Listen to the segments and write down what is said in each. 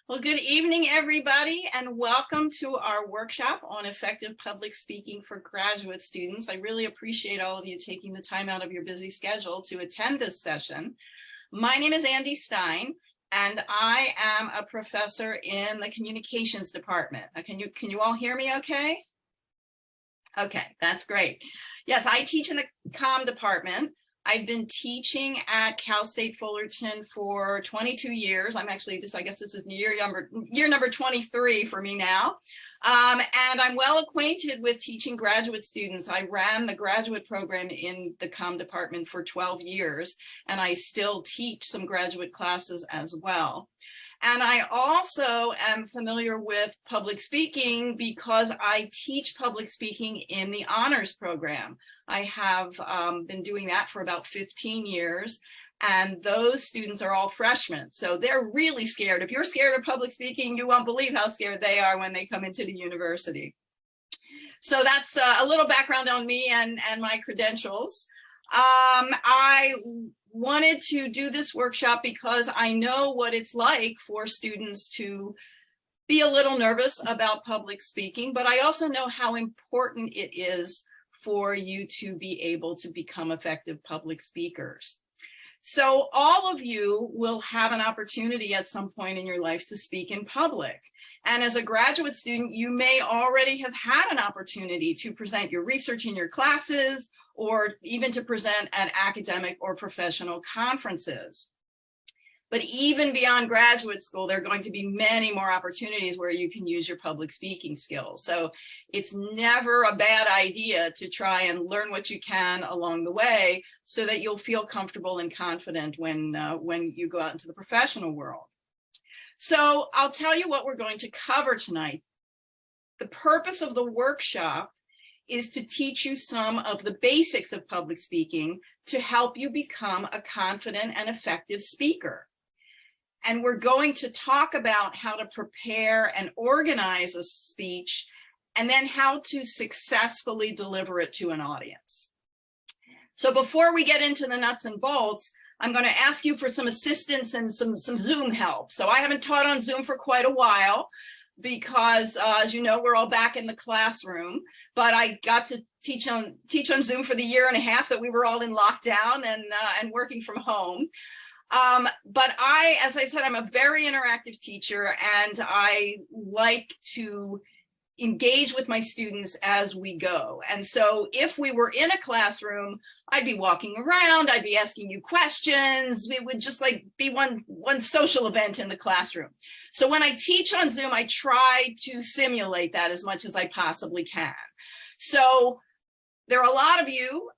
Well, good evening, everybody, and welcome to our workshop on effective public speaking for graduate students. I really appreciate all of you taking the time out of your busy schedule to attend this session. My name is Andi Stein, and I am a professor in the communications department. Can you all hear me okay? Okay, that's great. Yes, I teach in the comm department. I've been teaching at Cal State Fullerton for 22 years. I guess this is year number 23 for me now. And I'm well acquainted with teaching graduate students. I ran the graduate program in the comm department for 12 years, and I still teach some graduate classes as well. And I also am familiar with public speaking because I teach public speaking in the honors program. I have been doing that for about 15 years, and those students are all freshmen. So they're really scared. If you're scared of public speaking, you won't believe how scared they are when they come into the university. So that's a little background on me and my credentials. I wanted to do this workshop because I know what it's like for students to be a little nervous about public speaking, but I also know how important it is for you to be able to become effective public speakers. So all of you will have an opportunity at some point in your life to speak in public. And as a graduate student, you may already have had an opportunity to present your research in your classes or even to present at academic or professional conferences. But even beyond graduate school, there are going to be many more opportunities where you can use your public speaking skills. So it's never a bad idea to try and learn what you can along the way so that you'll feel comfortable and confident when you go out into the professional world. So I'll tell you what we're going to cover tonight. The purpose of the workshop is to teach you some of the basics of public speaking to help you become a confident and effective speaker. And we're going to talk about how to prepare and organize a speech, and then how to successfully deliver it to an audience. So before we get into the nuts and bolts, I'm going to ask you for some assistance and some Zoom help. So I haven't taught on Zoom for quite a while because, as you know, we're all back in the classroom, but I got to teach on Zoom for the year and a half that we were all in lockdown and working from home. But as I said, I'm a very interactive teacher, and I like to engage with my students as we go. And so if we were in a classroom, I'd be walking around, I'd be asking you questions. It would just like be one social event in the classroom. So when I teach on Zoom, I try to simulate that as much as I possibly can. So there are a lot of you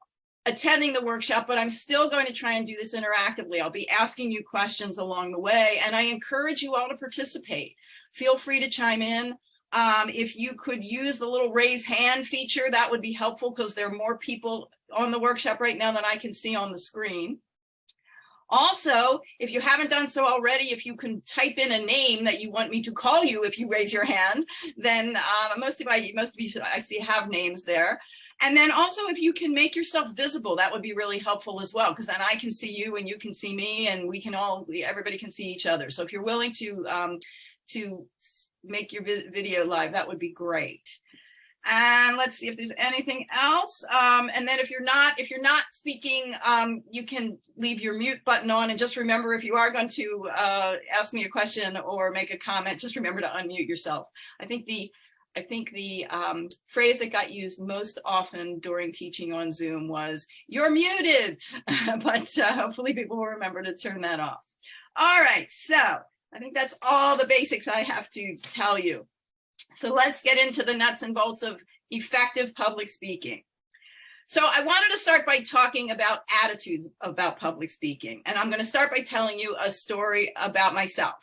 attending the workshop, but I'm still going to try and do this interactively. I'll be asking you questions along the way, and I encourage you all to participate. Feel free to chime in. If you could use the little raise hand feature, that would be helpful because there are more people on the workshop right now than I can see on the screen. Also, if you haven't done so already, if you can type in a name that you want me to call you if you raise your hand, then most of you I see have names there. And then also, if you can make yourself visible, that would be really helpful as well, because then I can see you and you can see me, and everybody can see each other. So if you're willing to make your video live, that would be great. And let's see if there's anything else. And then if you're not speaking, you can leave your mute button on, and just remember, if you are going to ask me a question or make a comment, just remember to unmute yourself. I think the phrase that got used most often during teaching on Zoom was, "You're muted," but hopefully people will remember to turn that off. All right, so I think that's all the basics I have to tell you. So let's get into the nuts and bolts of effective public speaking. So I wanted to start by talking about attitudes about public speaking, and I'm going to start by telling you a story about myself.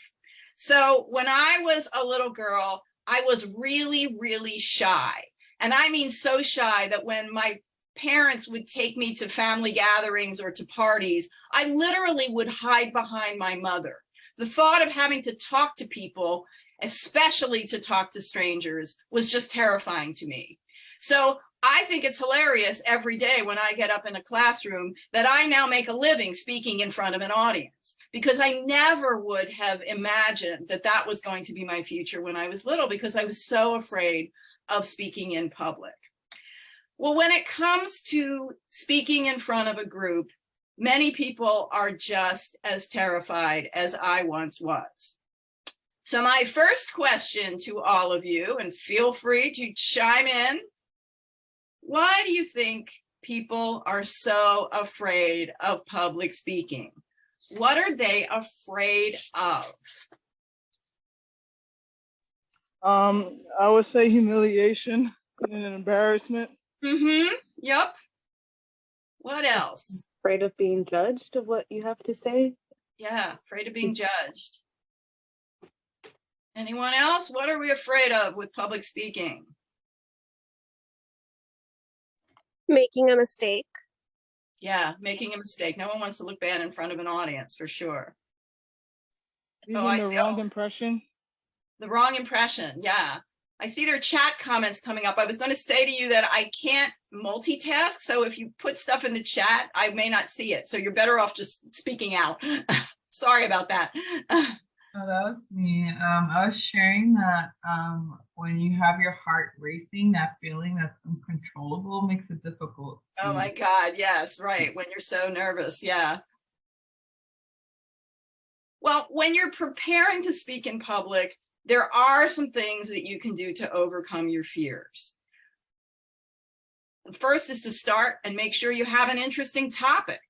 So when I was a little girl, I was really, really shy. And I mean so shy that when my parents would take me to family gatherings or to parties, I literally would hide behind my mother. The thought of having to talk to people, especially to talk to strangers, was just terrifying to me. So I think it's hilarious every day when I get up in a classroom that I now make a living speaking in front of an audience, because I never would have imagined that that was going to be my future when I was little, because I was so afraid of speaking in public. Well, when it comes to speaking in front of a group, many people are just as terrified as I once was. So my first question to all of you, and feel free to chime in, why do you think people are so afraid of public speaking? What are they afraid of? I would say humiliation and embarrassment. Yep. What else? Afraid of being judged of what you have to say. Yeah, afraid of being judged. Anyone else? What are we afraid of with public speaking? Making a mistake. Yeah, making a mistake. No one wants to look bad in front of an audience, for sure. Even I the see. wrong impression. The wrong impression, yeah. I see their chat comments coming up. I was going to say to you that I can't multitask, so if you put stuff in the chat, I may not see it. So you're better off just speaking out. Sorry about that. Oh, that was me. I was sharing that when you have your heart racing, that feeling that's uncontrollable makes it difficult. Oh my God, yes, right. When you're so nervous, yeah. Well, when you're preparing to speak in public, there are some things that you can do to overcome your fears. The first is to start and make sure you have an interesting topic.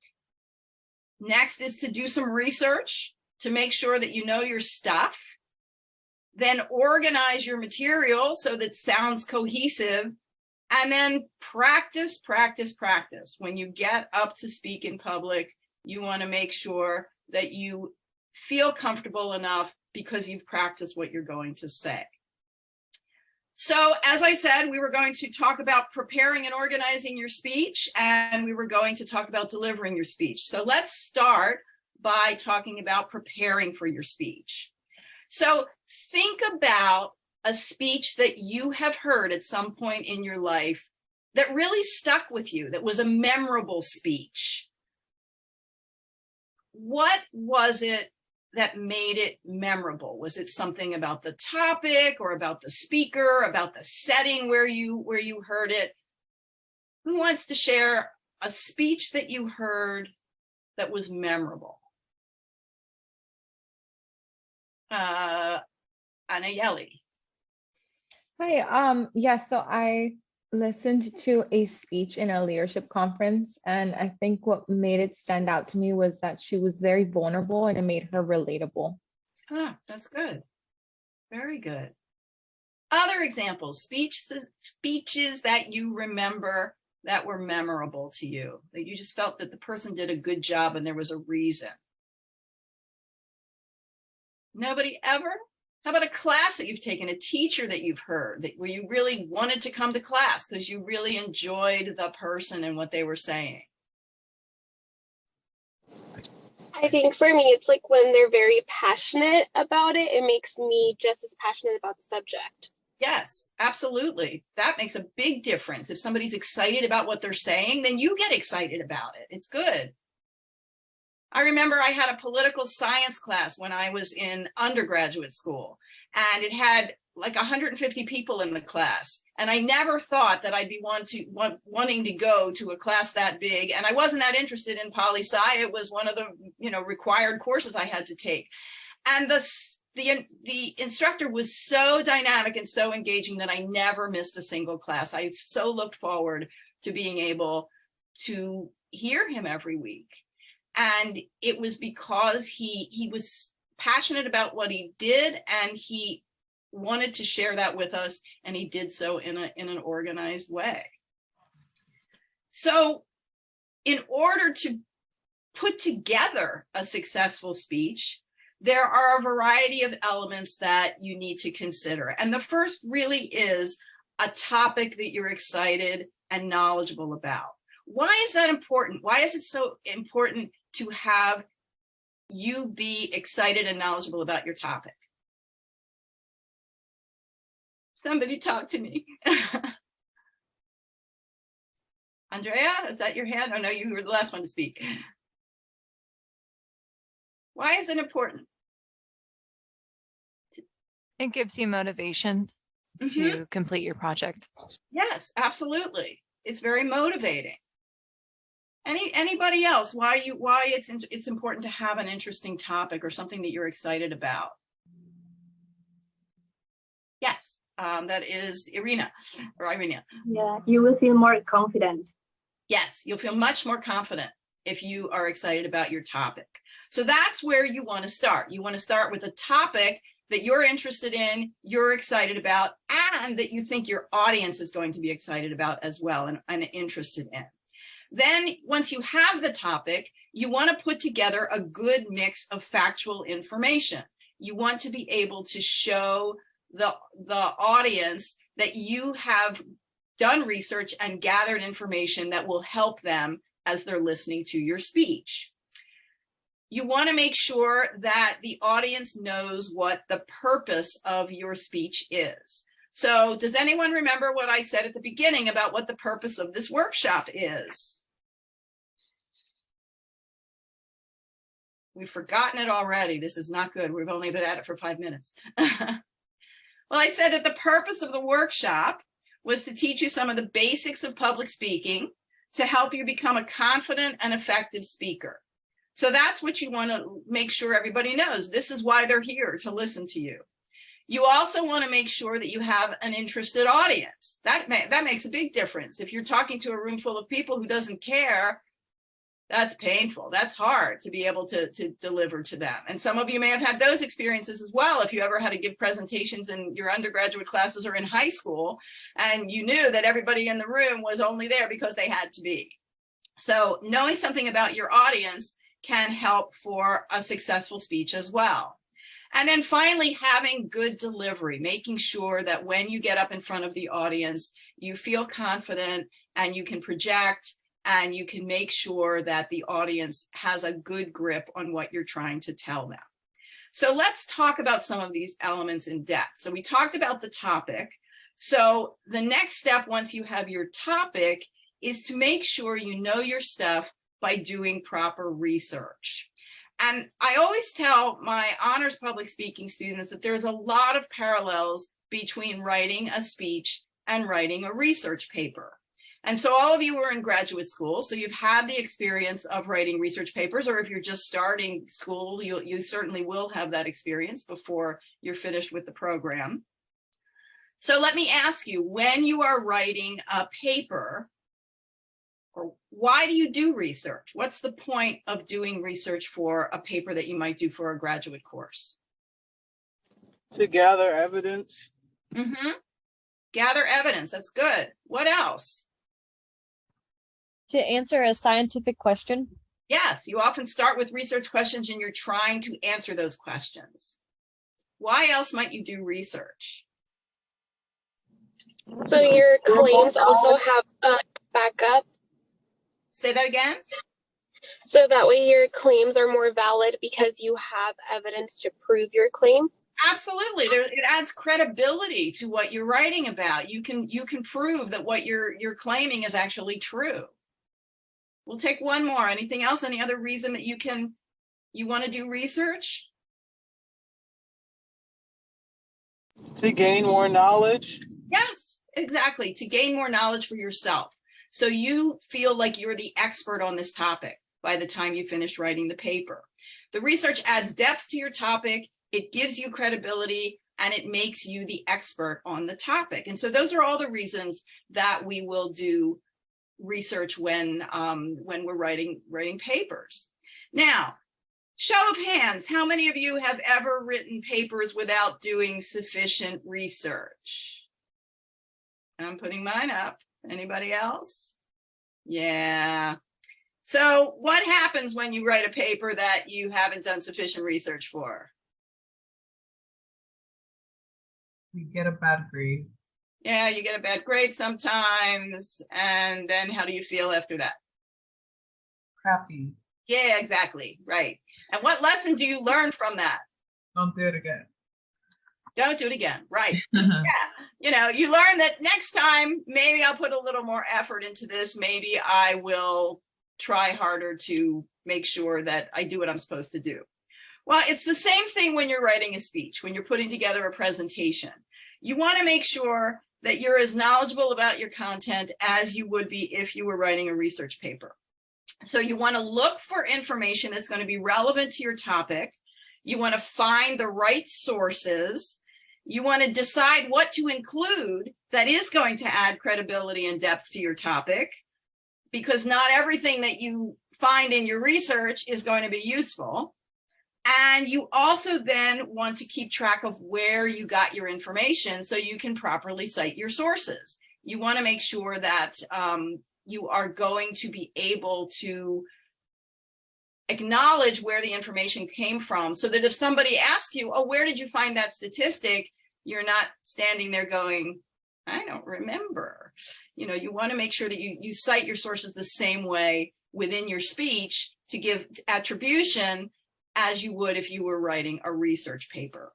Next is to do some research to make sure that you know your stuff. Then organize your material so that it sounds cohesive. And then practice, practice, practice. When you get up to speak in public, you want to make sure that you feel comfortable enough because you've practiced what you're going to say. So as I said, we were going to talk about preparing and organizing your speech, and we were going to talk about delivering your speech. So let's start by talking about preparing for your speech. So think about a speech that you have heard at some point in your life that really stuck with you, that was a memorable speech. What was it that made it memorable? Was it something about the topic or about the speaker, about the setting where you heard it? Who wants to share a speech that you heard that was memorable? Anayeli. Hi, yeah, so I listened to a speech in a leadership conference, and I think what made it stand out to me was that she was very vulnerable and it made her relatable. Ah, that's good. Very good. Other examples, speeches that you remember that were memorable to you, that you just felt that the person did a good job and there was a reason. Nobody ever? How about a class that you've taken, a teacher that you've heard, where you really wanted to come to class because you really enjoyed the person and what they were saying? I think for me, it's like when they're very passionate about it, it makes me just as passionate about the subject. Yes, absolutely. That makes a big difference. If somebody's excited about what they're saying, then you get excited about it. It's good. I remember I had a political science class when I was in undergraduate school, and it had like 150 people in the class. And I never thought that I'd be wanting to go to a class that big. And I wasn't that interested in poli-sci. It was one of the required courses I had to take. And the instructor was so dynamic and so engaging that I never missed a single class. I so looked forward to being able to hear him every week. And it was because he was passionate about what he did, and he wanted to share that with us, and he did so in an organized way. So in order to put together a successful speech, there are a variety of elements that you need to consider. And the first really is a topic that you're excited and knowledgeable about. Why is that important? Why is it so important to have you be excited and knowledgeable about your topic? Somebody talk to me. Andrea, is that your hand? Oh no, you were the last one to speak. Why is it important? It gives you motivation Mhm. to complete your project. Yes, absolutely. It's very motivating. Anybody else? Why it's important to have an interesting topic or something that you're excited about? Yes, that is Irina or Irina. Yeah, you will feel more confident. Yes, you'll feel much more confident if you are excited about your topic. So that's where you want to start. You want to start with a topic that you're interested in, you're excited about, and that you think your audience is going to be excited about as well and interested in. Then once you have the topic, you want to put together a good mix of factual information. You want to be able to show the audience that you have done research and gathered information that will help them as they're listening to your speech. You want to make sure that the audience knows what the purpose of your speech is. So does anyone remember what I said at the beginning about what the purpose of this workshop is? We've forgotten it already. This is not good. We've only been at it for 5 minutes. Well, I said that the purpose of the workshop was to teach you some of the basics of public speaking to help you become a confident and effective speaker. So that's what you want to make sure everybody knows. This is why they're here, to listen to you. You also want to make sure that you have an interested audience. That makes a big difference. If you're talking to a room full of people who doesn't care, that's painful. That's hard to be able to deliver to them. And some of you may have had those experiences as well. If you ever had to give presentations in your undergraduate classes or in high school, and you knew that everybody in the room was only there because they had to be. So knowing something about your audience can help for a successful speech as well. And then finally, having good delivery, making sure that when you get up in front of the audience, you feel confident and you can project and you can make sure that the audience has a good grip on what you're trying to tell them. So let's talk about some of these elements in depth. So we talked about the topic. So the next step, once you have your topic, is to make sure you know your stuff by doing proper research. And I always tell my honors public speaking students that there's a lot of parallels between writing a speech and writing a research paper. And so all of you were in graduate school, so you've had the experience of writing research papers, or if you're just starting school, you certainly will have that experience before you're finished with the program. So let me ask you, when you are writing a paper, or why do you do research? What's the point of doing research for a paper that you might do for a graduate course? To gather evidence. Mm-hmm. Gather evidence, that's good. What else? To answer a scientific question. Yes, you often start with research questions and you're trying to answer those questions. Why else might you do research? So your claims also have a backup. Say that again? So that way your claims are more valid because you have evidence to prove your claim. Absolutely. It adds credibility to what you're writing about. You can prove that what you're claiming is actually true. We'll take one more. Anything else? Any other reason that you want to do research? To gain more knowledge. Yes, exactly. To gain more knowledge for yourself. So you feel like you're the expert on this topic by the time you finish writing the paper. The research adds depth to your topic. It gives you credibility and it makes you the expert on the topic. And so those are all the reasons that we will do research when we're writing papers. Now, show of hands, how many of you have ever written papers without doing sufficient research? I'm putting mine up. Anybody else? Yeah. So what happens when you write a paper that you haven't done sufficient research for? We get a bad grade. Yeah, you get a bad grade sometimes. And then how do you feel after that? Crappy. Yeah, exactly. Right. And what lesson do you learn from that? Don't do it again. Don't do it again. Right. Yeah. You learn that next time, maybe I'll put a little more effort into this. Maybe I will try harder to make sure that I do what I'm supposed to do. Well, it's the same thing when you're writing a speech, when you're putting together a presentation. You want to make sure that you're as knowledgeable about your content as you would be if you were writing a research paper. So you want to look for information that's going to be relevant to your topic. You want to find the right sources. You want to decide what to include that is going to add credibility and depth to your topic, because not everything that you find in your research is going to be useful. And you also then want to keep track of where you got your information so you can properly cite your sources. You want to make sure that you are going to be able to acknowledge where the information came from, so that if somebody asks you, oh, where did you find that statistic? You're not standing there going, I don't remember. You want to make sure that you cite your sources the same way within your speech to give attribution as you would if you were writing a research paper.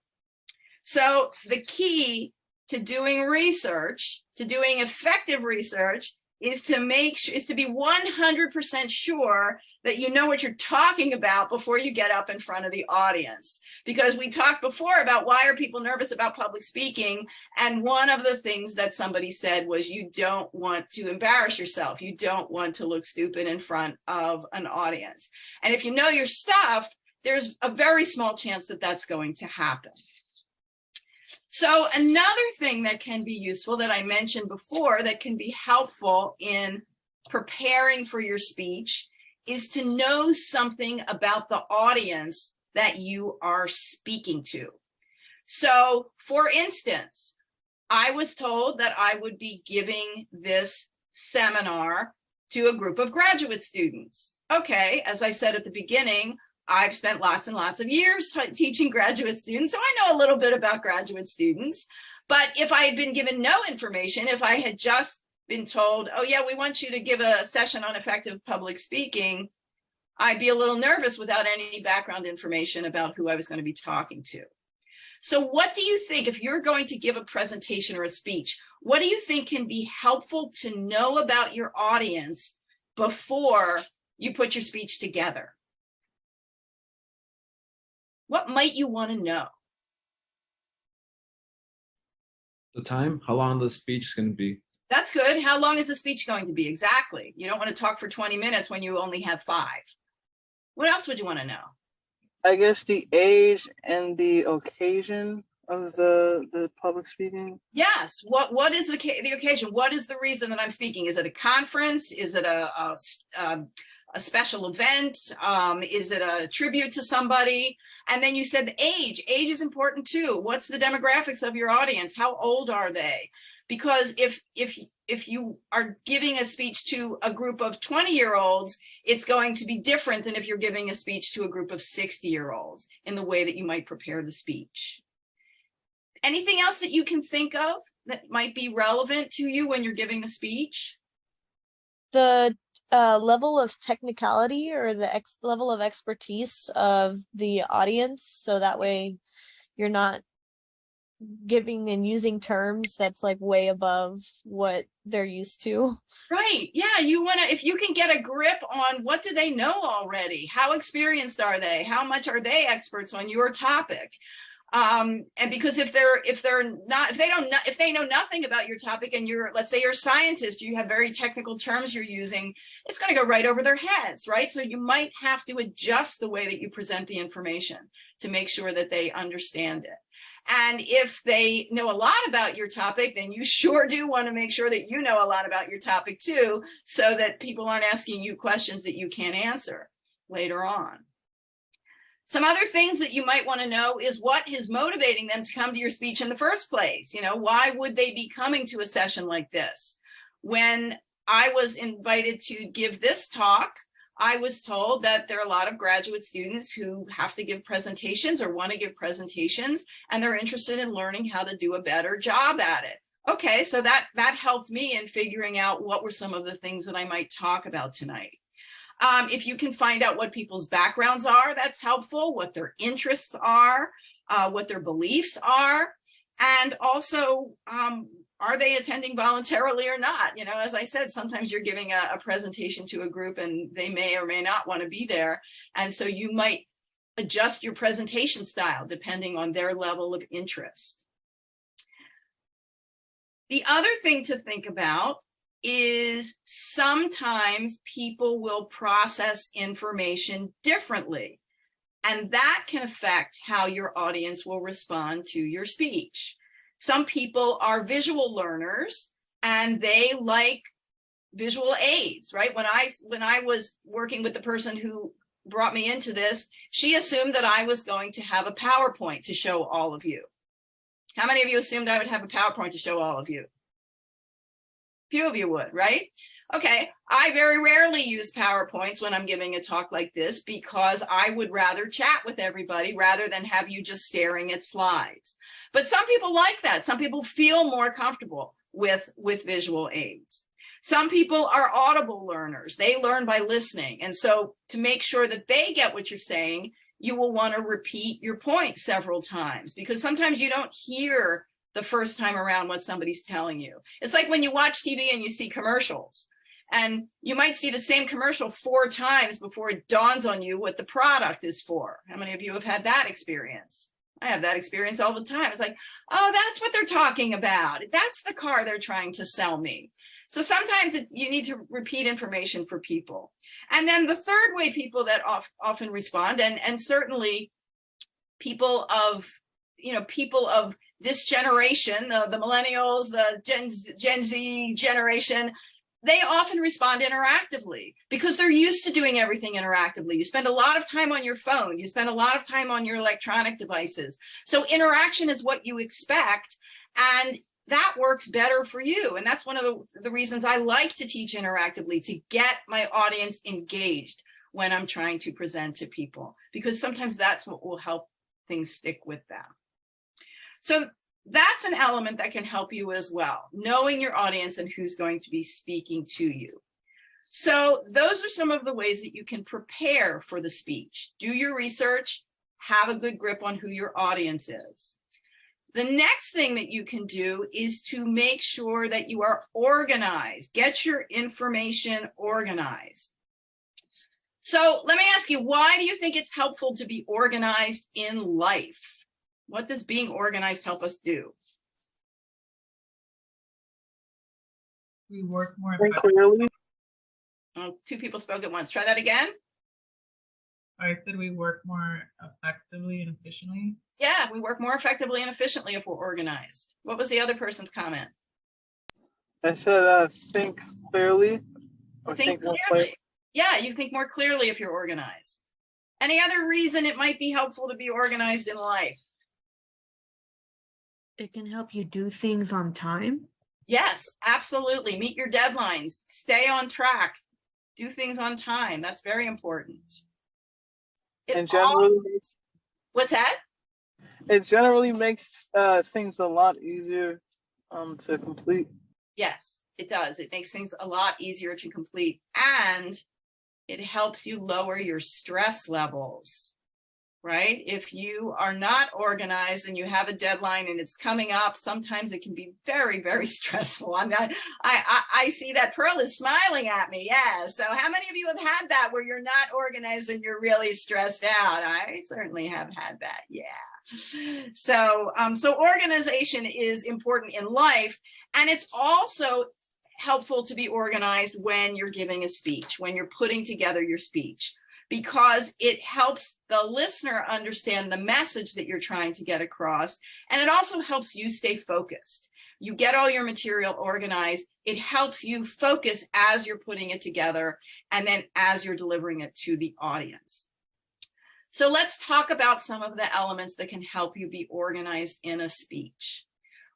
So the key to doing research, to doing effective research, is to be 100% sure that you know what you're talking about before you get up in front of the audience. Because we talked before about why are people nervous about public speaking, and one of the things that somebody said was you don't want to embarrass yourself. You don't want to look stupid in front of an audience. And if you know your stuff, there's a very small chance that that's going to happen. So another thing that can be useful that I mentioned before that can be helpful in preparing for your speech is to know something about the audience that you are speaking to. So for instance, I was told that I would be giving this seminar to a group of graduate students. Okay, as I said at the beginning, I've spent lots and lots of years teaching graduate students, so I know a little bit about graduate students. But if I had been given no information, if I had just been told, oh yeah, we want you to give a session on effective public speaking, I'd be a little nervous without any background information about who I was going to be talking to. So what do you think, if you're going to give a presentation or a speech, what do you think can be helpful to know about your audience before you put your speech together? What might you want to know? The time, how long the speech is going to be. That's good. How long is the speech going to be? Exactly. You don't want to talk for 20 minutes when you only have 5. What else would you want to know? I guess the age and the occasion of the public speaking. Yes. What is the occasion? What is the reason that I'm speaking? Is it a conference? Is it a special event? Is it a tribute to somebody? And then you said the age. Age is important too. What's the demographics of your audience? How old are they? Because if you are giving a speech to a group of 20-year-olds, it's going to be different than if you're giving a speech to a group of 60-year-olds in the way that you might prepare the speech. Anything else that you can think of that might be relevant to you when you're giving a speech? The level of technicality or the level of expertise of the audience, so that way you're not giving and using terms that's like way above what they're used to. Right. Yeah. You want to, if you can get a grip on what do they know already? How experienced are they? How much are they experts on your topic? And because if they know nothing about your topic and let's say you're a scientist, you have very technical terms you're using, it's going to go right over their heads, right? So you might have to adjust the way that you present the information to make sure that they understand it. And if they know a lot about your topic, then you sure do want to make sure that you know a lot about your topic too, so that people aren't asking you questions that you can't answer later on. Some other things that you might want to know is what is motivating them to come to your speech in the first place. Why would they be coming to a session like this? When I was invited to give this talk, I was told that there are a lot of graduate students who have to give presentations or want to give presentations, and they're interested in learning how to do a better job at it. Okay, so that helped me in figuring out what were some of the things that I might talk about tonight. If you can find out what people's backgrounds are, that's helpful, what their interests are, what their beliefs are. And also, are they attending voluntarily or not? You know, as I said, sometimes you're giving a presentation to a group and they may or may not want to be there. And so you might adjust your presentation style depending on their level of interest. The other thing to think about is sometimes people will process information differently, and that can affect how your audience will respond to your speech. Some people are visual learners and they like visual aids, right? When I was working with the person who brought me into this, she assumed that I was going to have a PowerPoint to show all of you. How many of you assumed I would have a PowerPoint to show all of you? Few of you would, right? Okay, I very rarely use PowerPoints when I'm giving a talk like this because I would rather chat with everybody rather than have you just staring at slides. But some people like that. Some people feel more comfortable with visual aids. Some people are audible learners. They learn by listening. And so to make sure that they get what you're saying, you will want to repeat your point several times because sometimes you don't hear the first time around what somebody's telling you. It's like when you watch TV and you see commercials and you might see the same commercial 4 times before it dawns on you what the product is for. How many of you have had that experience? I have that experience all the time. It's like, oh, that's what they're talking about. That's the car they're trying to sell me. So sometimes you need to repeat information for people. And then the third way people that often respond, and certainly people of this generation, the millennials, the Gen Z generation, they often respond interactively because they're used to doing everything interactively. You spend a lot of time on your phone. You spend a lot of time on your electronic devices. So interaction is what you expect, and that works better for you. And that's one of the reasons I like to teach interactively, to get my audience engaged when I'm trying to present to people, because sometimes that's what will help things stick with them. So that's an element that can help you as well, knowing your audience and who's going to be speaking to you. So those are some of the ways that you can prepare for the speech. Do your research, have a good grip on who your audience is. The next thing that you can do is to make sure that you are organized. Get your information organized. So let me ask you, why do you think it's helpful to be organized in life? What does being organized help us do? We work more Think effectively. clearly. Oh, 2 people spoke at once. Try that again. I said we work more effectively and efficiently. Yeah, we work more effectively and efficiently if we're organized. What was the other person's comment? I said think clearly. Or Think more clearly. Yeah, you think more clearly if you're organized. Any other reason it might be helpful to be organized in life? It can help you do things on time. Yes, absolutely. Meet your deadlines. Stay on track. Do things on time. That's very important. And generally, What's that? it generally makes things a lot easier to complete. Yes, it does. It makes things a lot easier to complete, and it helps you lower your stress levels, right? If you are not organized and you have a deadline and it's coming up, sometimes it can be very, very stressful. I see that Pearl is smiling at me. Yeah. So how many of you have had that where you're not organized and you're really stressed out? I certainly have had that. Yeah. So organization is important in life, and it's also helpful to be organized when you're giving a speech, when you're putting together your speech, because it helps the listener understand the message that you're trying to get across. And it also helps you stay focused. You get all your material organized. It helps you focus as you're putting it together and then as you're delivering it to the audience. So let's talk about some of the elements that can help you be organized in a speech.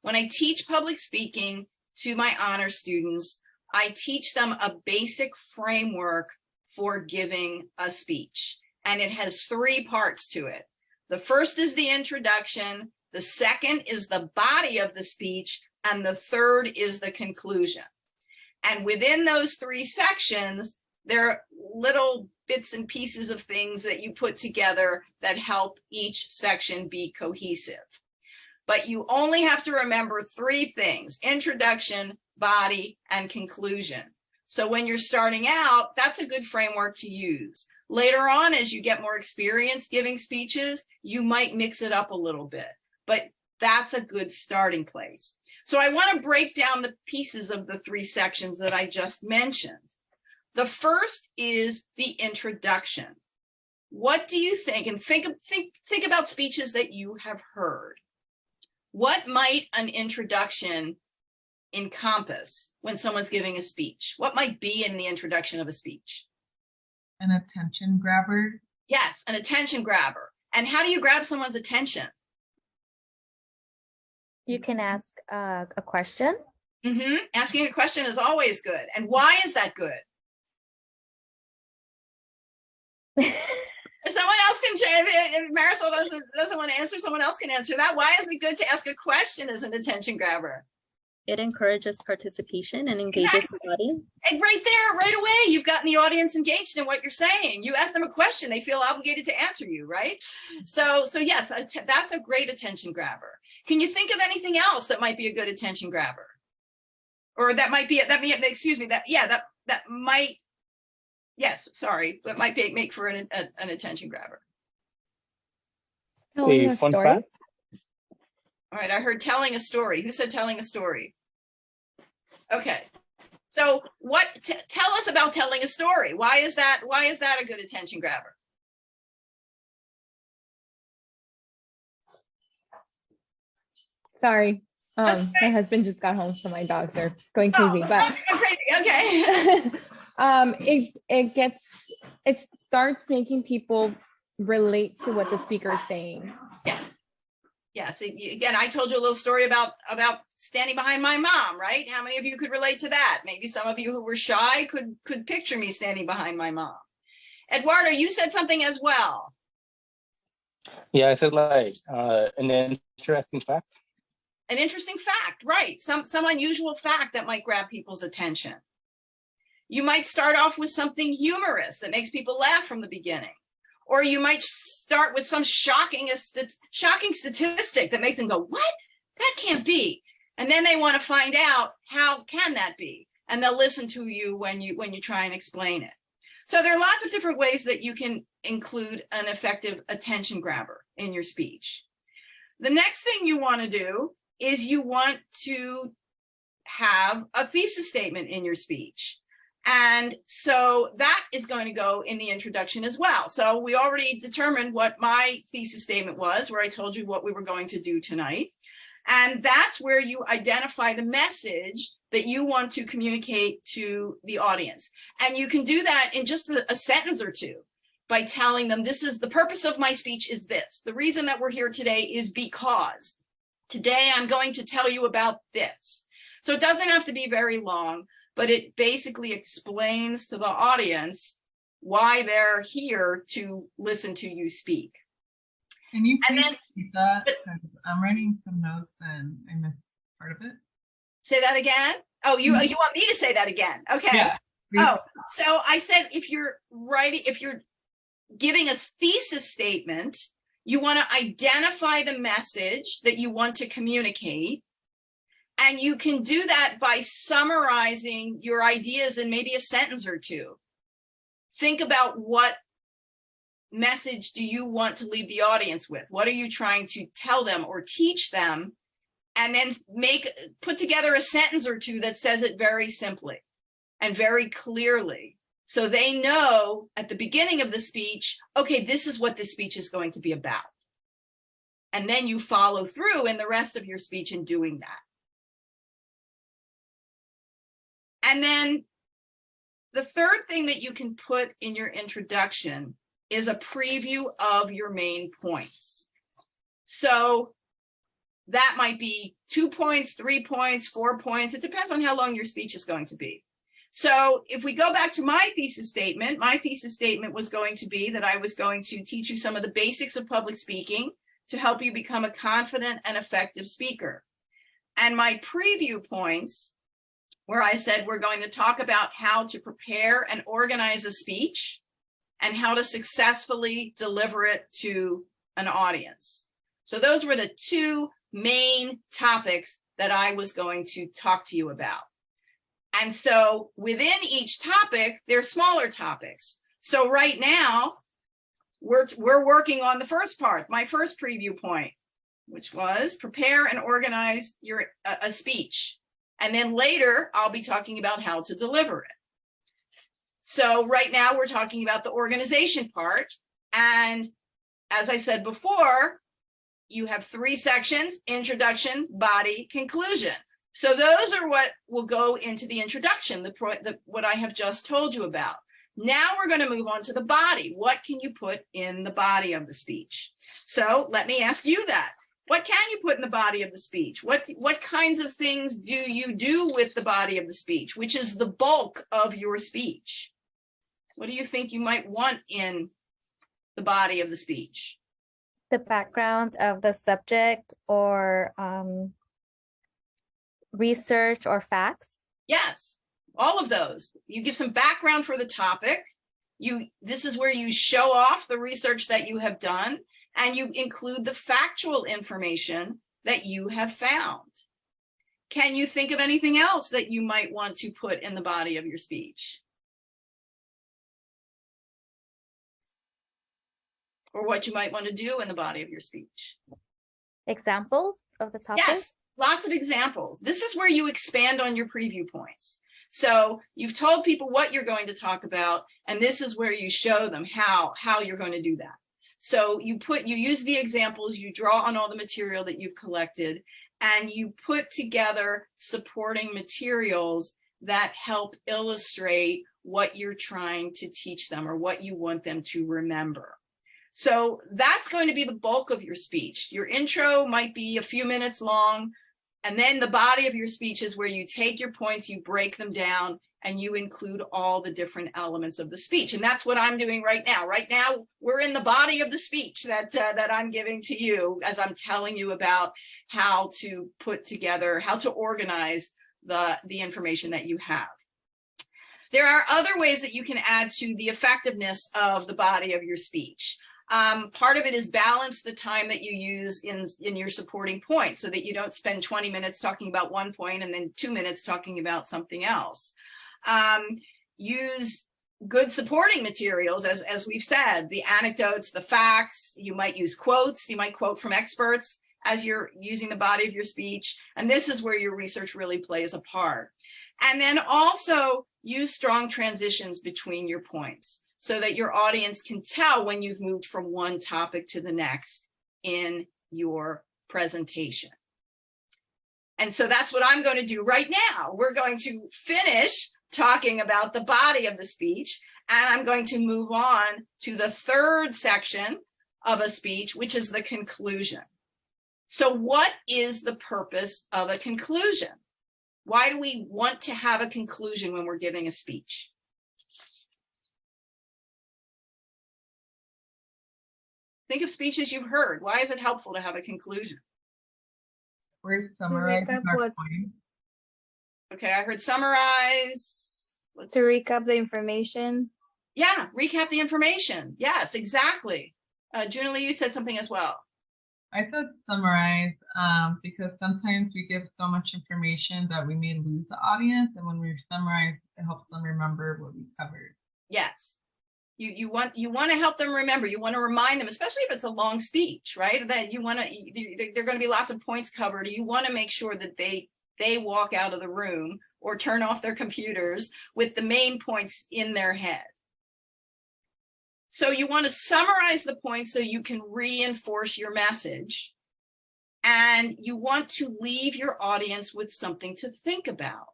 When I teach public speaking to my honor students, I teach them a basic framework for giving a speech, and it has 3 parts to it. The first is the introduction, the second is the body of the speech, and the third is the conclusion. And within those 3 sections, there are little bits and pieces of things that you put together that help each section be cohesive. but you only have to remember 3 things: introduction, body, and conclusion. So when you're starting out, that's a good framework to use. Later on, as you get more experience giving speeches, you might mix it up a little bit, but that's a good starting place. So I want to break down the pieces of the 3 sections that I just mentioned. The first is the introduction. What do you think? And think about speeches that you have heard. What might an introduction encompass when someone's giving a speech? What might be in the introduction of a speech? An attention grabber. Yes, an attention grabber. And how do you grab someone's attention? You can ask a question. Asking a question is always good. And why is that good? If someone else can, if Marisol doesn't want to answer, someone else can answer that. Why is it good to ask a question as an attention grabber? It encourages participation and engages the audience. And right there, right away, you've gotten the audience engaged in what you're saying. You ask them a question, they feel obligated to answer you, right? So yes, that's a great attention grabber. Can you think of anything else that might be a good attention grabber? Or that might make for an attention grabber. Telling a fun story. fact. All right, I heard telling a story. Who said telling a story? Okay. So tell us about telling a story. Why is that a good attention grabber? Sorry. My husband just got home, so my dogs are going crazy. But okay. it starts making people relate to what the speaker is saying. Yeah. Yes. Again, I told you a little story about standing behind my mom, right? How many of you could relate to that? Maybe some of you who were shy could picture me standing behind my mom. Eduardo, you said something as well. Yeah, I said like an interesting fact. An interesting fact, right? Some unusual fact that might grab people's attention. You might start off with something humorous that makes people laugh from the beginning. Or you might start with some shocking statistic that makes them go, what? That can't be. And then they want to find out, how can that be? And they'll listen to you when you try and explain it. So there are lots of different ways that you can include an effective attention grabber in your speech. The next thing you want to do is you want to have a thesis statement in your speech. And so that is going to go in the introduction as well. So we already determined what my thesis statement was, where I told you what we were going to do tonight. And that's where you identify the message that you want to communicate to the audience. And you can do that in just a sentence or two by telling them, this is the purpose of my speech is this. The reason that we're here today is because today I'm going to tell you about this. So it doesn't have to be very long, but it basically explains to the audience why they're here to listen to you speak. Can you please repeat that? Because I'm writing some notes and I missed part of it. Say that again? Oh, you want me to say that again? Okay. Yeah. Oh, so I said if you're giving a thesis statement, you want to identify the message that you want to communicate. And you can do that by summarizing your ideas in maybe a sentence or two. Think about what message do you want to leave the audience with? What are you trying to tell them or teach them? And then put together a sentence or two that says it very simply and very clearly. So they know at the beginning of the speech, okay, this is what this speech is going to be about. And then you follow through in the rest of your speech in doing that. And then the third thing that you can put in your introduction is a preview of your main points. So that might be 2 points, 3 points, 4 points. It depends on how long your speech is going to be. So if we go back to my thesis statement was going to be that I was going to teach you some of the basics of public speaking to help you become a confident and effective speaker. And my preview points, where I said we're going to talk about how to prepare and organize a speech and how to successfully deliver it to an audience. So those were the two main topics that I was going to talk to you about. And so within each topic, there are smaller topics. So right now, we're working on the first part, my first preview point, which was prepare and organize a speech. And then later, I'll be talking about how to deliver it. So right now, we're talking about the organization part. And as I said before, you have 3 sections: introduction, body, conclusion. So those are what will go into the introduction, what I have just told you about. Now we're going to move on to the body. What can you put in the body of the speech? So let me ask you that. What can you put in the body of the speech? What kinds of things do you do with the body of the speech, which is the bulk of your speech? What do you think you might want in the body of the speech? The background of the subject, or research or facts? Yes, all of those. You give some background for the topic. This is where you show off the research that you have done, and you include the factual information that you have found. Can you think of anything else that you might want to put in the body of your speech? Or what you might want to do in the body of your speech? Examples of the topic? Yes, lots of examples. This is where you expand on your preview points. So you've told people what you're going to talk about, and this is where you show them how you're going to do that. So you use the examples, you draw on all the material that you've collected, and you put together supporting materials that help illustrate what you're trying to teach them or what you want them to remember. So that's going to be the bulk of your speech. Your intro might be a few minutes long, and then the body of your speech is where you take your points, you break them down, and you include all the different elements of the speech. And that's what I'm doing right now. Right now, we're in the body of the speech that I'm giving to you as I'm telling you about how to put together, how to organize the information that you have. There are other ways that you can add to the effectiveness of the body of your speech. Part of it is balance the time that you use in your supporting points so that you don't spend 20 minutes talking about one point and then 2 minutes talking about something else. Use good supporting materials, as we've said, the anecdotes, the facts. You might use quotes. You might quote from experts as you're using the body of your speech. And this is where your research really plays a part. And then also use strong transitions between your points, so that your audience can tell when you've moved from one topic to the next in your presentation. And so that's what I'm going to do right now. We're going to finish talking about the body of the speech, and I'm going to move on to the third section of a speech, which is the conclusion. So what is the purpose of a conclusion? Why do we want to have a conclusion when we're giving a speech? Think of speeches you've heard. Why is it helpful to have a conclusion? We're summarizing our point. Okay, I heard summarize. To recap the information. Yeah, recap the information. Yes, exactly. Junalee, you said something as well. I said summarize because sometimes we give so much information that we may lose the audience, and when we summarize, it helps them remember what we covered. Yes. You want to help them remember. You want to remind them, especially if it's a long speech, right? That you want to, there are going to be lots of points covered. You want to make sure that they walk out of the room or turn off their computers with the main points in their head. So you want to summarize the points so you can reinforce your message. And you want to leave your audience with something to think about.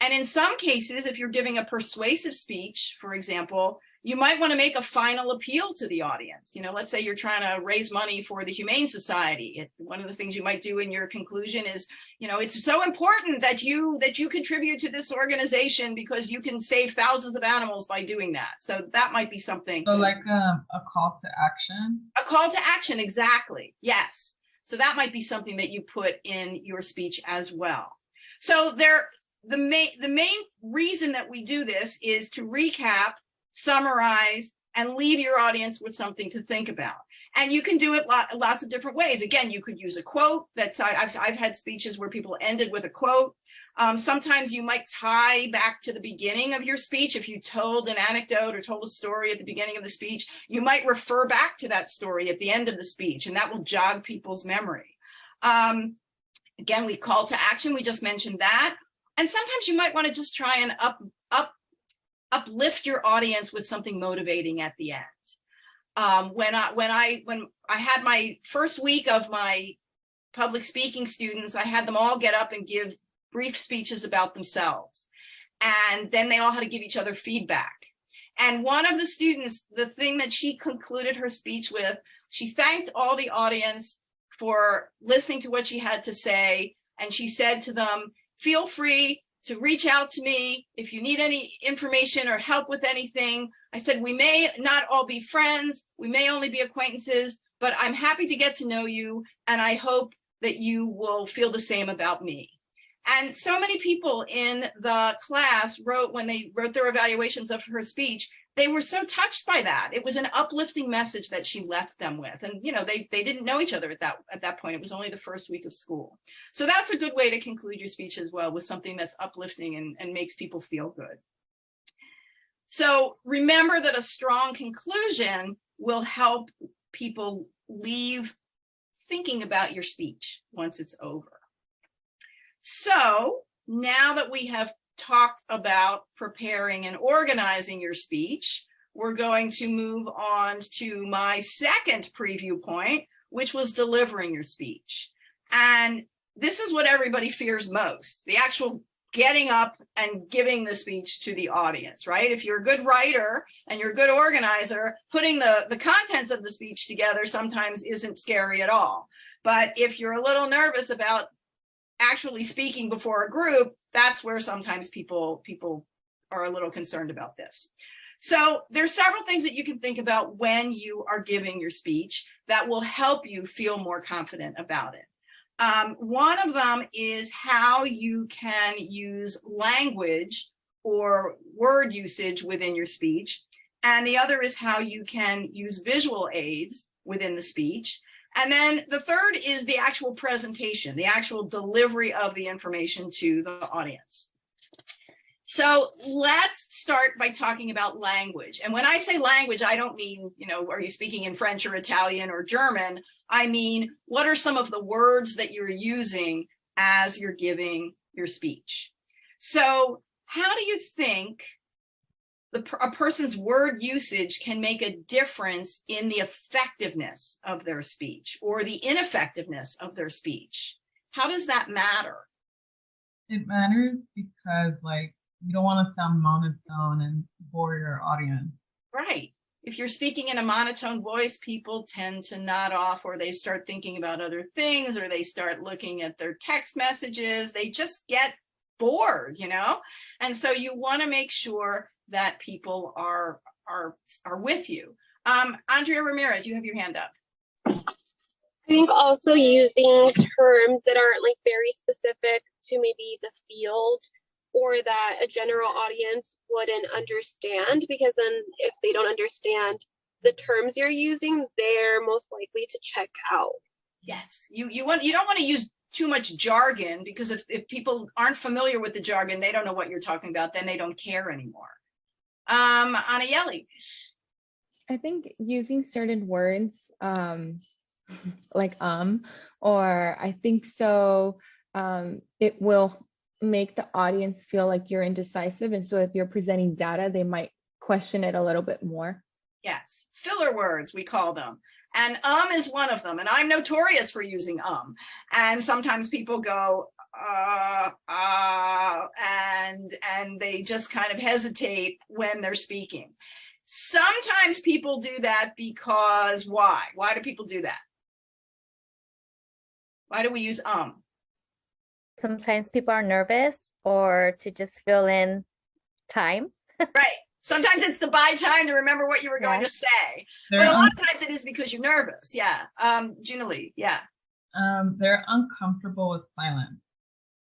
And in some cases, if you're giving a persuasive speech, for example, you might want to make a final appeal to the audience. You know, let's say you're trying to raise money for the Humane Society. One of the things you might do in your conclusion is, you know, it's so important that you contribute to this organization because you can save thousands of animals by doing that. So that might be something. So like a call to action? A call to action, exactly. Yes. So that might be something that you put in your speech as well. So the main reason that we do this is to recap, summarize, and leave your audience with something to think about. And you can do it lots of different ways. Again, you could use a quote. I've had speeches where people ended with a quote. Sometimes you might tie back to the beginning of your speech. If you told an anecdote or told a story at the beginning of the speech, you might refer back to that story at the end of the speech, and that will jog people's memory. Again, we call to action. We just mentioned that. And sometimes you might want to just try and uplift your audience with something motivating at the end. When I had my first week of my public speaking students, I had them all get up and give brief speeches about themselves. And then they all had to give each other feedback. And one of the students, the thing that she concluded her speech with, she thanked all the audience for listening to what she had to say. And she said to them, feel free to reach out to me if you need any information or help with anything. I said, we may not all be friends, we may only be acquaintances, but I'm happy to get to know you. And I hope that you will feel the same about me. And so many people in the class wrote, when they wrote their evaluations of her speech, they were so touched by that. It was an uplifting message that she left them with. And, you know, they didn't know each other at that point. It was only the first week of school. So that's a good way to conclude your speech as well, with something that's uplifting and makes people feel good. So remember that a strong conclusion will help people leave thinking about your speech once it's over. So now that we have talked about preparing and organizing your speech, we're going to move on to my second preview point, which was delivering your speech. And this is what everybody fears most, the actual getting up and giving the speech to the audience, right? If you're a good writer and you're a good organizer, putting the contents of the speech together sometimes isn't scary at all. But if you're a little nervous about actually speaking before a group, that's where sometimes people are a little concerned about this. So there's several things that you can think about when you are giving your speech that will help you feel more confident about it. One of them is how you can use language or word usage within your speech. And the other is how you can use visual aids within the speech. And then the third is the actual presentation, the actual delivery of the information to the audience. So let's start by talking about language. And when I say language, I don't mean, you know, are you speaking in French or Italian or German? I mean, what are some of the words that you're using as you're giving your speech? So how do you think a person's word usage can make a difference in the effectiveness of their speech or the ineffectiveness of their speech? How does that matter? It matters because, like, you don't want to sound monotone and bore your audience. Right. If you're speaking in a monotone voice, people tend to nod off, or they start thinking about other things, or they start looking at their text messages. They just get bored, you know? And so you want to make sure that people are with you. Andrea Ramirez, you have your hand up. I think also using terms that aren't like very specific to maybe the field or that a general audience wouldn't understand, because then if they don't understand the terms you're using, they're most likely to check out. Yes, you don't want to use too much jargon, because if people aren't familiar with the jargon, they don't know what you're talking about, then they don't care anymore. Anayeli. I think using certain words, like or I think so, it will make the audience feel like you're indecisive. And so if you're presenting data, they might question it a little bit more. Yes, filler words, we call them. And is one of them. And I'm notorious for using And sometimes people go, and they just kind of hesitate when they're speaking. Sometimes people do that because why? Why do people do that? Why do we use Sometimes people are nervous or to just fill in time. Right. Sometimes it's to buy time to remember what you were going to say. But a lot of times it is because you're nervous. Yeah. Gina Lee. Yeah. They're uncomfortable with silence.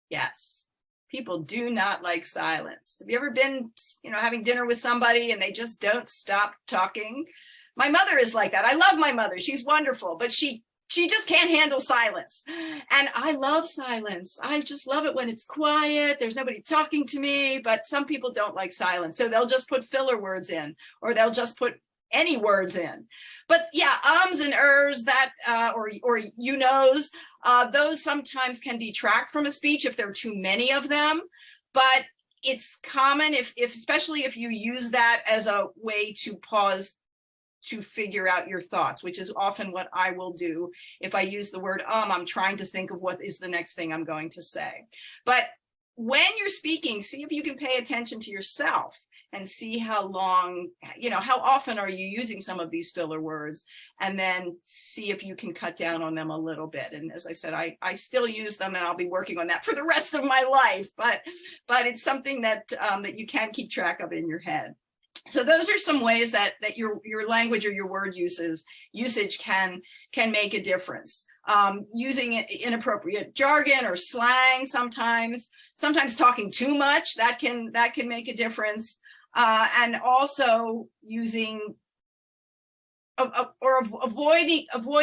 Yes. People do not like silence. Have you ever been, having dinner with somebody and they just don't stop talking? My mother is like that. I love my mother. She's wonderful, but she just can't handle silence. And I love silence. I just love it when it's quiet. There's nobody talking to me, but some people don't like silence. So they'll just put filler words in, or they'll just put any words in. But yeah, ums and ers, that or you knows, those sometimes can detract from a speech if there are too many of them. But it's common if especially if you use that as a way to pause to figure out your thoughts, which is often what I will do. If I use the word I'm trying to think of what is the next thing I'm going to say. But when you're speaking, see if you can pay attention to yourself and see how long, how often are you using some of these filler words, and then see if you can cut down on them a little bit. And as I said, I still use them, and I'll be working on that for the rest of my life, but it's something that that you can keep track of in your head. So those are some ways that your language or your word usage can make a difference. Using inappropriate jargon or slang sometimes talking too much, that can make a difference. And also using avoid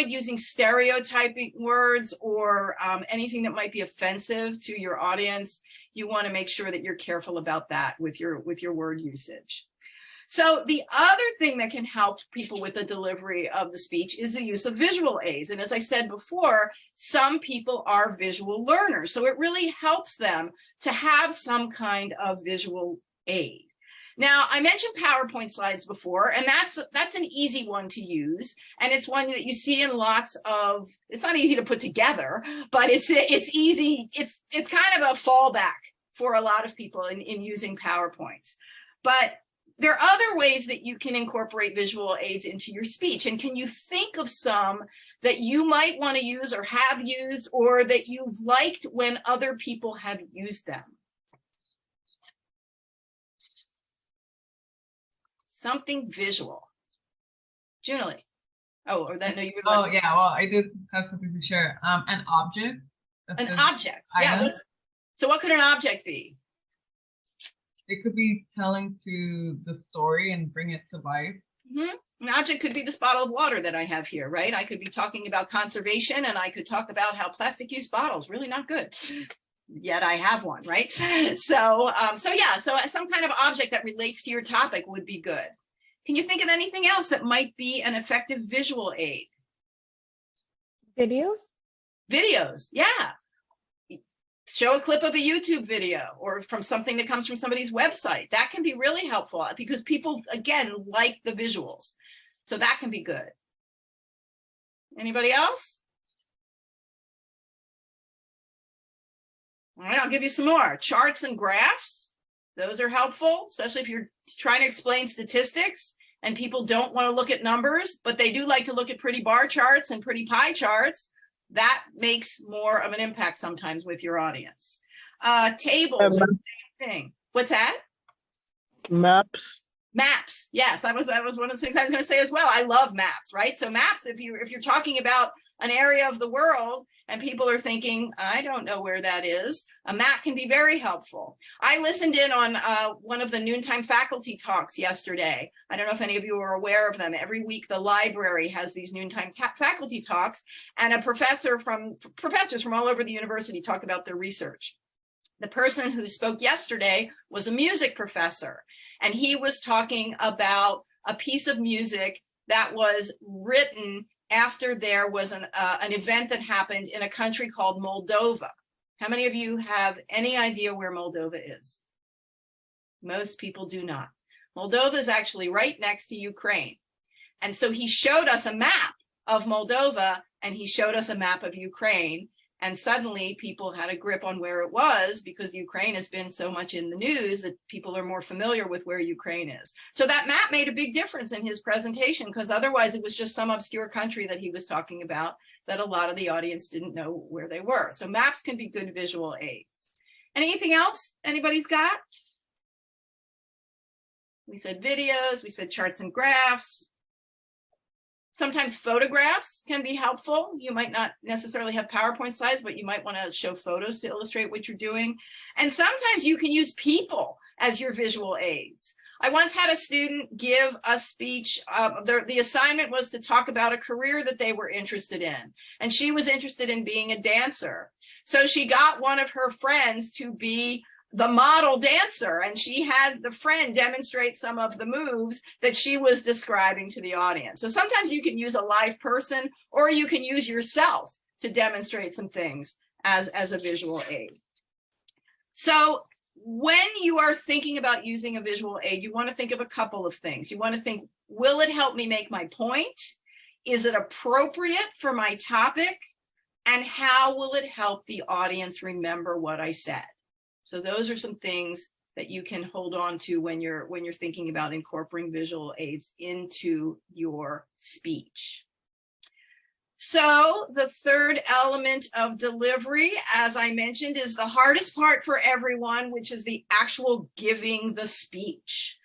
using stereotyping words or anything that might be offensive to your audience. You want to make sure that you're careful about that with your word usage. So the other thing that can help people with the delivery of the speech is the use of visual aids. And as I said before, some people are visual learners, so it really helps them to have some kind of visual aid. Now, I mentioned PowerPoint slides before, and that's an easy one to use, and it's one that you see in lots of. It's not easy to put together, but it's easy. It's kind of a fallback for a lot of people in using PowerPoints. But there are other ways that you can incorporate visual aids into your speech. And can you think of some that you might want to use or have used, or that you've liked when other people have used them? Something visual. Julie. Oh, or that, no, you were listening. Oh, yeah, well, I did have something to share. An object. An object, yeah. So what could an object be? It could be telling to the story and bring it to life. An object could be this bottle of water that I have here, right? I could be talking about conservation, and I could talk about how plastic use bottles really not good. Yet I have one, right? So yeah, so some kind of object that relates to your topic would be good. Can you think of anything else that might be an effective visual aid? Videos? Videos, yeah. Show a clip of a YouTube video or from something that comes from somebody's website. That can be really helpful because people, again, like the visuals. So that can be good. Anybody else? All right, I'll give you some more. Charts and graphs. Those are helpful, especially if you're trying to explain statistics and people don't want to look at numbers, but they do like to look at pretty bar charts and pretty pie charts. That makes more of an impact sometimes with your audience. Tables, same thing. What's that? Maps. Maps. Yes, that was one of the things I was going to say as well. I love maps, right? So maps, if you're talking about an area of the world and people are thinking, I don't know where that is, a map can be very helpful. I listened in on one of the noontime faculty talks yesterday. I don't know if any of you are aware of them. Every week, the library has these noontime faculty talks, and professors from all over the university talk about their research. The person who spoke yesterday was a music professor, and he was talking about a piece of music that was written after there was an event that happened in a country called Moldova. How many of you have any idea where Moldova is? Most people do not. Moldova is actually right next to Ukraine. And so he showed us a map of Moldova and he showed us a map of Ukraine. And suddenly people had a grip on where it was because Ukraine has been so much in the news that people are more familiar with where Ukraine is. So that map made a big difference in his presentation because otherwise it was just some obscure country that he was talking about that a lot of the audience didn't know where they were. So maps can be good visual aids. Anything else anybody's got? We said videos, we said charts and graphs. Sometimes photographs can be helpful. You might not necessarily have PowerPoint slides, but you might want to show photos to illustrate what you're doing. And sometimes you can use people as your visual aids. I once had a student give a speech. The assignment was to talk about a career that they were interested in. And she was interested in being a dancer. So she got one of her friends to be the model dancer, and she had the friend demonstrate some of the moves that she was describing to the audience. So sometimes you can use a live person, or you can use yourself to demonstrate some things as a visual aid. So when you are thinking about using a visual aid, you want to think of a couple of things. You want to think, will it help me make my point? Is it appropriate for my topic? And how will it help the audience remember what I said? So those are some things that you can hold on to when you're thinking about incorporating visual aids into your speech. So the third element of delivery, as I mentioned, is the hardest part for everyone, which is the actual giving the speech.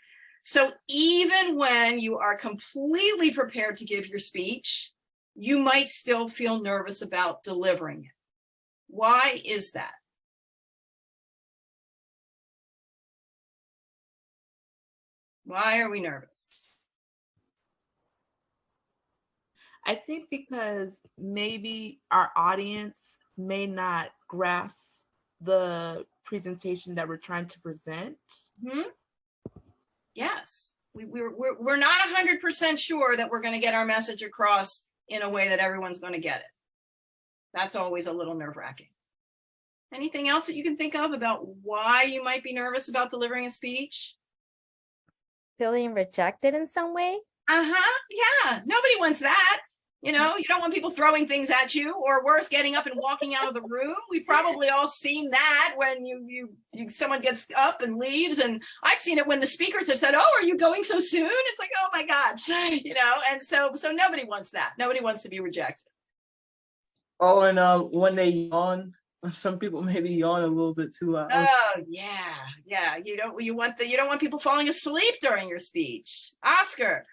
So even when you are completely prepared to give your speech, you might still feel nervous about delivering it. Why is that? Why are we nervous? I think because maybe our audience may not grasp the presentation that we're trying to present. Mm-hmm. Yes, we're not 100% sure that we're going to get our message across in a way that everyone's going to get it. That's always a little nerve-wracking. Anything else that you can think of about why you might be nervous about delivering a speech? Feeling rejected in some way? Yeah, nobody wants that. You know, you don't want people throwing things at you, or worse, getting up and walking out of the room. We've probably all seen that when someone gets up and leaves. And I've seen it when the speakers have said, "Oh, are you going so soon?" It's like, oh my God, you know. And so nobody wants that. Nobody wants to be rejected. Oh, and when they yawn, some people maybe yawn a little bit too loud. Oh yeah. You don't want people falling asleep during your speech. Oscar.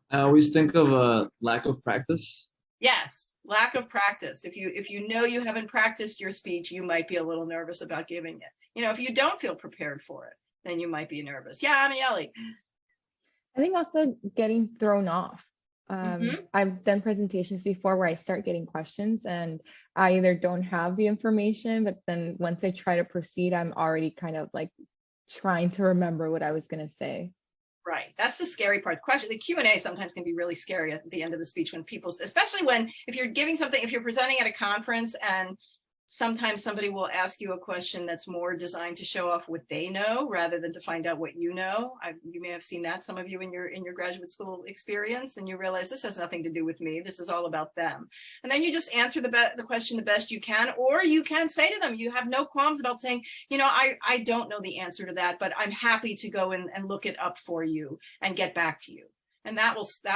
I always think of a lack of practice. Yes, lack of practice. If you know you haven't practiced your speech, you might be a little nervous about giving it. You know, if you don't feel prepared for it, then you might be nervous. Yeah, Aniele. I think also getting thrown off. I've done presentations before where I start getting questions and I either don't have the information, but then once I try to proceed, I'm already kind of like trying to remember what I was going to say. Right. That's the scary part. The Q&A sometimes can be really scary at the end of the speech when people, especially if you're giving something, if you're presenting at a conference and sometimes somebody will ask you a question that's more designed to show off what they know rather than to find out what you know. You may have seen that, some of you in your graduate school experience, and you realize this has nothing to do with me. This is all about them. And then you just answer the question the best you can, or you can say to them, you have no qualms about saying, you know, I don't know the answer to that, but I'm happy to go and look it up for you and get back to you. And that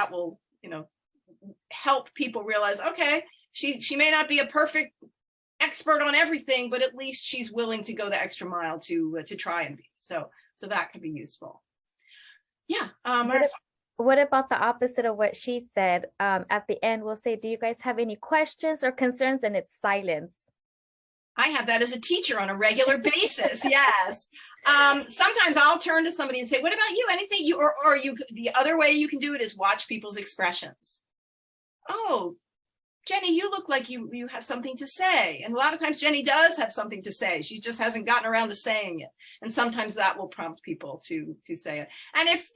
will, you know, help people realize, okay, she may not be a perfect expert on everything, but at least she's willing to go the extra mile to try and be. So that could be useful. Yeah. What about the opposite of what she said? At the end, we'll say, do you guys have any questions or concerns? And it's silence. I have that as a teacher on a regular basis. Yes. Sometimes I'll turn to somebody and say, what about you? Anything the other way you can do it is watch people's expressions. Oh, Jenny, you look like you have something to say. And a lot of times Jenny does have something to say. She just hasn't gotten around to saying it. And sometimes that will prompt people to say it. And if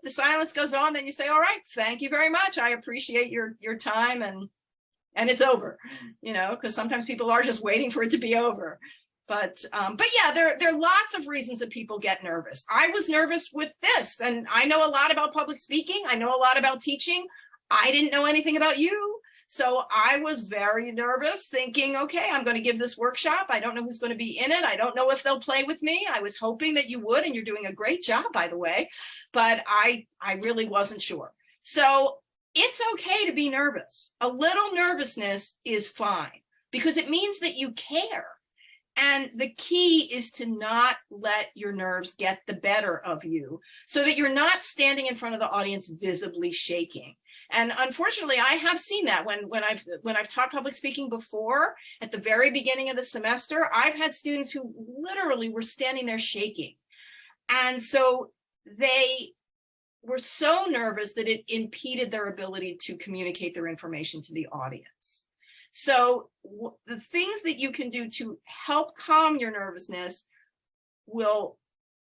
the silence goes on, then you say, all right, thank you very much. I appreciate your time, and it's over, because sometimes people are just waiting for it to be over. But yeah, there are lots of reasons that people get nervous. I was nervous with this, and I know a lot about public speaking. I know a lot about teaching. I didn't know anything about you. So I was very nervous thinking, okay, I'm going to give this workshop. I don't know who's going to be in it. I don't know if they'll play with me. I was hoping that you would, and you're doing a great job, by the way, but I really wasn't sure. So it's okay to be nervous. A little nervousness is fine because it means that you care. And the key is to not let your nerves get the better of you so that you're not standing in front of the audience visibly shaking. And unfortunately, I have seen that when I've taught public speaking before, at the very beginning of the semester, I've had students who literally were standing there shaking. And so they were so nervous that it impeded their ability to communicate their information to the audience. So the things that you can do to help calm your nervousness will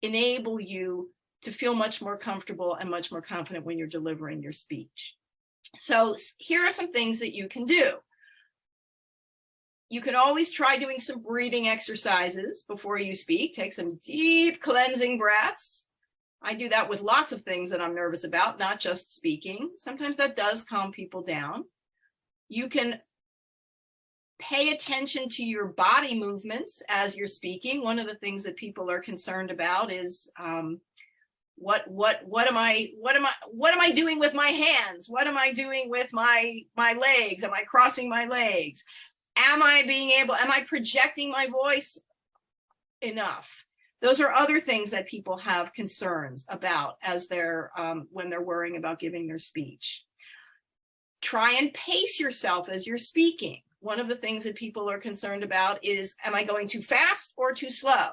enable you to feel much more comfortable and much more confident when you're delivering your speech. So here are some things that you can do. You can always try doing some breathing exercises before you speak. Take some deep cleansing breaths. I do that with lots of things that I'm nervous about, not just speaking. Sometimes that does calm people down. You can pay attention to your body movements as you're speaking. One of the things that people are concerned about is what am I doing with my hands? What am I doing with my legs? Am I crossing my legs? Am I projecting my voice enough? Those are other things that people have concerns about as they're when they're worrying about giving their speech. Try and pace yourself as you're speaking. One of the things that people are concerned about is, am I going too fast or too slow?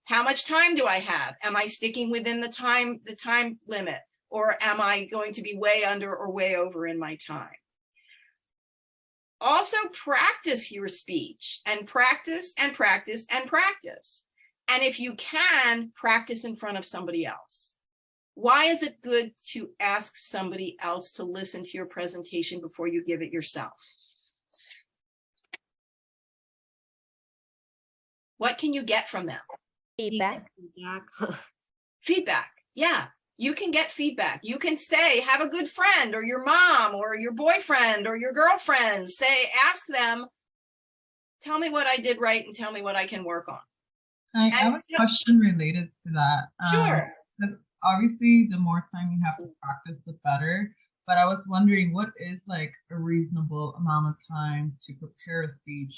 How much time do I have? Am I sticking within the time limit, or am I going to be way under or way over in my time? Also practice your speech, and practice and practice and practice. And if you can, practice in front of somebody else. Why is it good to ask somebody else to listen to your presentation before you give it yourself? What can you get from them? Feedback. Feedback. Yeah, you can get feedback. You can say, have a good friend or your mom or your boyfriend or your girlfriend. Ask them, tell me what I did right and tell me what I can work on. I have a question related to that. Sure. Because obviously, the more time you have to practice, the better. But I was wondering, what is like a reasonable amount of time to prepare a speech?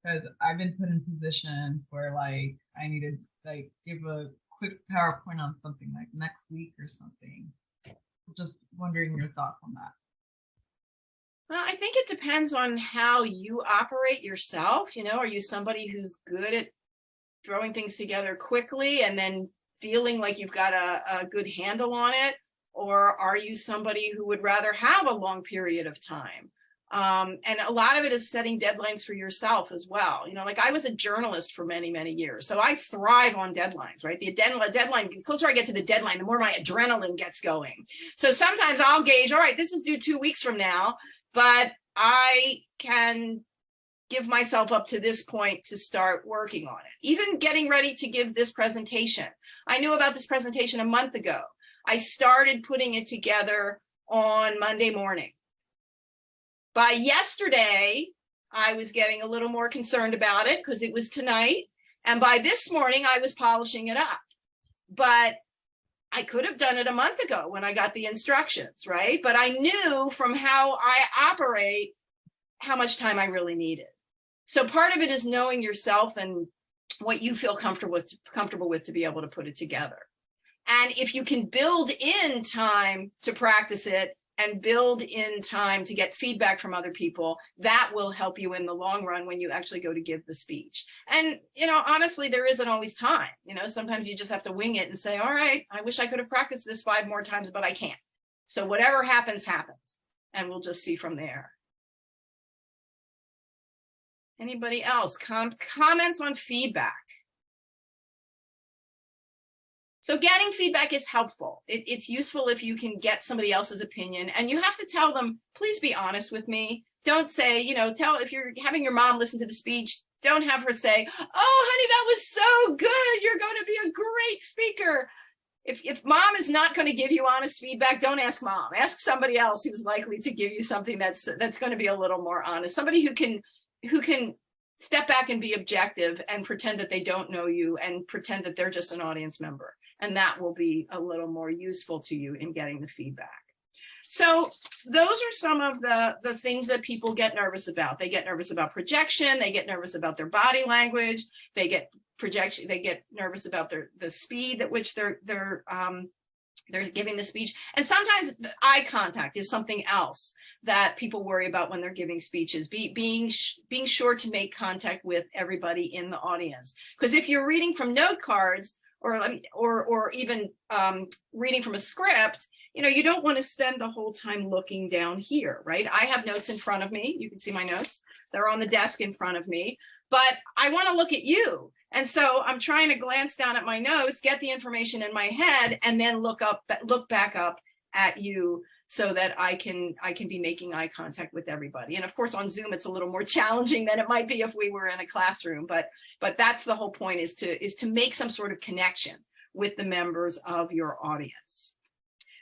Because I've been put in positions where like I need to like give a quick PowerPoint on something like next week or something. Just wondering your thoughts on that. Well, I think it depends on how you operate yourself. You know, are you somebody who's good at throwing things together quickly and then feeling like you've got a good handle on it? Or are you somebody who would rather have a long period of time? And a lot of it is setting deadlines for yourself as well. You know, like I was a journalist for many, many years. So I thrive on deadlines, right? The deadline, the closer I get to the deadline, the more my adrenaline gets going. So sometimes I'll gauge, all right, this is due 2 weeks from now, but I can give myself up to this point to start working on it. Even getting ready to give this presentation. I knew about this presentation a month ago. I started putting it together on Monday morning. By yesterday, I was getting a little more concerned about it because it was tonight. And by this morning, I was polishing it up. But I could have done it a month ago when I got the instructions, right? But I knew from how I operate how much time I really needed. So part of it is knowing yourself and what you feel comfortable with to be able to put it together. And if you can build in time to practice it and build in time to get feedback from other people, that will help you in the long run when you actually go to give the speech. And, you know, honestly, there isn't always time. You know, sometimes you just have to wing it and say, all right, I wish I could have practiced this 5 more times, but I can't. So whatever happens, happens. And we'll just see from there. Anybody else? Comments on feedback? So getting feedback is helpful. It's useful if you can get somebody else's opinion, and you have to tell them, please be honest with me. Don't say, you know, if you're having your mom listen to the speech, don't have her say, oh, honey, that was so good. You're going to be a great speaker. If mom is not going to give you honest feedback, don't ask mom. Ask somebody else who's likely to give you something that's going to be a little more honest. Somebody who can step back and be objective and pretend that they don't know you and pretend that they're just an audience member. And that will be a little more useful to you in getting the feedback. So those are some of the things that people get nervous about. They get nervous about projection. They get nervous about their body language. They get nervous about the speed at which they're they're giving the speech. And sometimes the eye contact is something else that people worry about when they're giving speeches, being sure to make contact with everybody in the audience. Because if you're reading from note cards or even reading from a script, you know, you don't want to spend the whole time looking down here, right? I have notes in front of me. You can see my notes. They're on the desk in front of me, but I want to look at you. And so I'm trying to glance down at my notes, get the information in my head, and then look back up at you so that I can be making eye contact with everybody. And of course, on Zoom, it's a little more challenging than it might be if we were in a classroom. But that's the whole point, is to make some sort of connection with the members of your audience.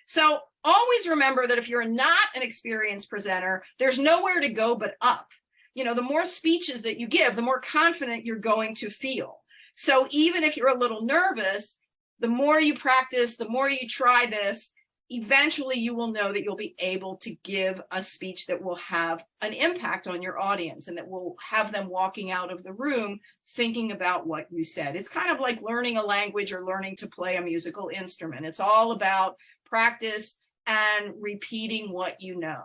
So always remember that if you're not an experienced presenter, there's nowhere to go but up. You know, the more speeches that you give, the more confident you're going to feel. So even if you're a little nervous, the more you practice, the more you try this, eventually you will know that you'll be able to give a speech that will have an impact on your audience and that will have them walking out of the room thinking about what you said. It's kind of like learning a language or learning to play a musical instrument. It's all about practice and repeating what you know.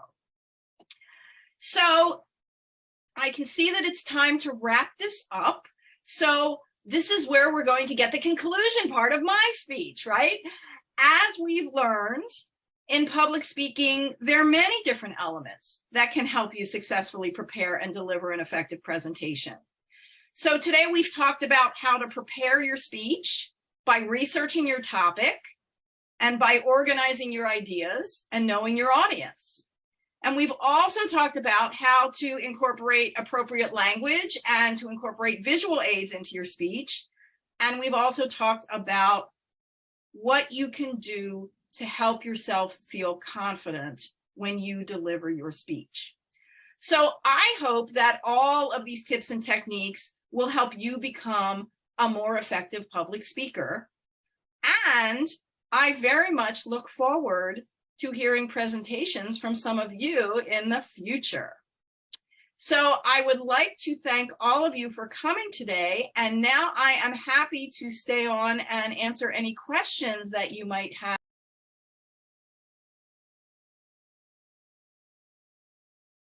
So I can see that it's time to wrap this up. So this is where we're going to get the conclusion part of my speech, right? As we've learned in public speaking, there are many different elements that can help you successfully prepare and deliver an effective presentation. So today we've talked about how to prepare your speech by researching your topic and by organizing your ideas and knowing your audience. And we've also talked about how to incorporate appropriate language and to incorporate visual aids into your speech. And we've also talked about what you can do to help yourself feel confident when you deliver your speech. So I hope that all of these tips and techniques will help you become a more effective public speaker. And I very much look forward to hearing presentations from some of you in the future. So I would like to thank all of you for coming today. And now I am happy to stay on and answer any questions that you might have.